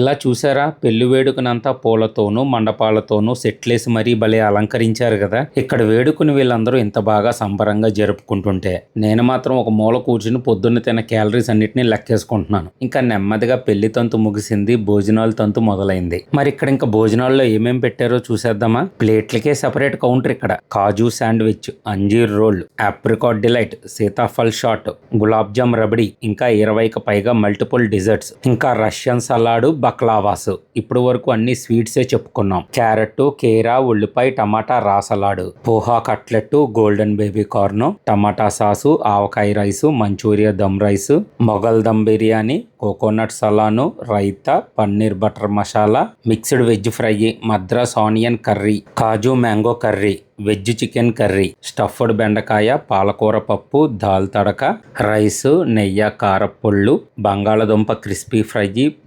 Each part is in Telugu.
ఇలా చూసారా, పెళ్లి వేడుకనంతా పూలతోనూ మండపాలతోనూ సెట్లేసి మరీ భలే అలంకరించారు కదా. ఇక్కడ వేడుకని వీళ్ళందరూ ఇంత బాగా సంబరంగా జరుపుకుంటుంటే నేను మాత్రం ఒక మూల కూర్చుని పొద్దున్న తిన్న క్యాలరీస్ అన్నిటిని లెక్కేసుకుంటున్నాను. ఇంకా నెమ్మదిగా పెళ్లి తంతు ముగిసింది, భోజనాల తంతు మొదలైంది. మరి ఇక్కడ ఇంకా భోజనాల్లో ఏమేం పెట్టారో చూసేద్దామా. ప్లేట్లకే సెపరేట్ కౌంటర్. ఇక్కడ kaju sandwich, anjeer roll, apricot delight, sitaphal shot, gulab jam rabdi, ఇంకా 20కి పైగా మల్టిపుల్ డిజర్ట్స్, ఇంకా రష్యన్ సలాడు, బక్లావాస్. ఇప్పుడు వరకు అన్ని స్వీట్సే చెప్పుకున్నాం. క్యారెట్, కీరా, ఉల్లిపాయ, tomato raw salad, poha cutlet, golden baby corn, tomato sauce, avakaya rice, Manchuria dum rice, Mughal dum biryani, coconut salan, raita, paneer butter masala, mixed veg fry, Madras onion curry, kaju mango curry, veg chicken curry, stuffed బెండకాయ, పాలకూర పప్పు, దాల్ తడక, రైసు, నెయ్యి, కారపొళ్ళు, బంగాళదుంప క్రిస్పీ ఫ్రై,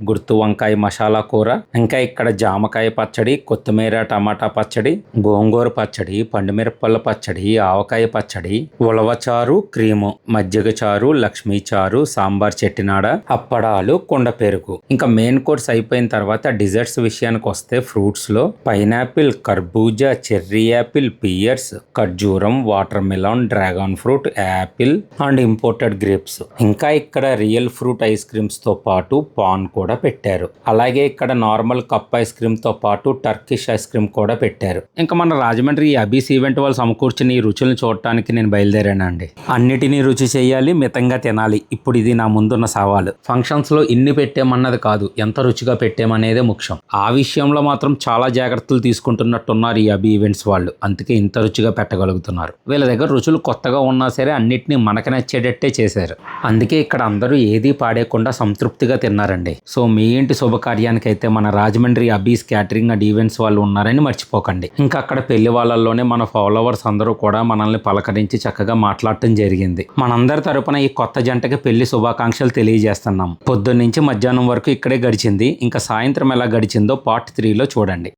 గుర్తు వంకాయ మసాలా కూర, ఇంకా ఇక్కడ జామకాయ పచ్చడి, కొత్తిమీర టమాటా పచ్చడి, గోంగూర పచ్చడి, పండుమిరపల్ల పచ్చడి, ఆవకాయ పచ్చడి, ఉలవచారు, క్రీము, మజ్జిగ చారు, లక్ష్మీ చారు, సాంబార్ చెట్టినాడ, అప్పడాలు, కుండ పెరుగు. ఇంకా మెయిన్ కోర్స్ అయిపోయిన తర్వాత డిజర్ట్స్ విషయానికి వస్తే ఫ్రూట్స్ లో పైనాపిల్, కర్బూజా, చెర్రీ యాపిల్, పియర్స్, ఖర్జూరం, water melon, dragon fruit, apple and imported grapes. ఇంకా ఇక్కడ రియల్ ఫ్రూట్ ఐస్ క్రీమ్స్ తో పాటు పాన్ కూడా పెట్టారు. అలాగే ఇక్కడ నార్మల్ కప్ ఐస్ క్రీమ్ తో పాటు టర్కిష్ ఐస్ క్రీమ్ కూడా పెట్టారు. ఇంకా మన రాజమండ్రి అబీస్ ఈవెంట్ వాళ్ళు సమకూర్చిన ఈ రుచులను చూడటానికి నేను బయలుదేరానండి. అన్నిటినీ రుచి చేయాలి, మితంగా తినాలి. ఇప్పుడు ఇది నా ముందున్న సవాలు. ఫంక్షన్స్ లో ఇన్ని పెట్టామన్నది కాదు, ఎంత రుచిగా పెట్టామనేదే ముఖ్యం. ఆ విషయంలో మాత్రం చాలా జాగ్రత్తలు తీసుకుంటున్నట్టున్నారు ఈ అబీ ఈవెంట్స్ వాళ్ళు. అందుకే ఇంత రుచిగా పెట్టగలుగుతున్నారు. వీళ్ళ దగ్గర రుచులు కొత్తగా ఉన్నా సరే అన్నిటినీ మనకు నచ్చేటట్టే చేశారు. అందుకే ఇక్కడ అందరూ ఏదీ పాడేయకుండా సంతృప్తిగా తిన్నారండి. సో మీ ఇంటి శుభకార్యానికి అయితే మన రాజమండ్రి అబీస్ క్యాటరింగ్ అండ్ ఈవెంట్స్ వాళ్ళు ఉన్నారని మర్చిపోకండి. ఇంకా అక్కడ పెళ్లి వాళ్ళల్లోనే మన ఫాలోవర్స్ అందరూ కూడా మనల్ని పలకరించి చక్కగా మాట్లాడటం జరిగింది. మనందరి తరపున ఈ కొత్త జంటకి పెళ్లి శుభాకాంక్షలు తెలియజేస్తున్నాం. పొద్దున్నుంచి మధ్యాహ్నం వరకు ఇక్కడే గడిచింది. ఇంకా సాయంత్రం ఎలా గడిచిందో పార్ట్ 3లో చూడండి.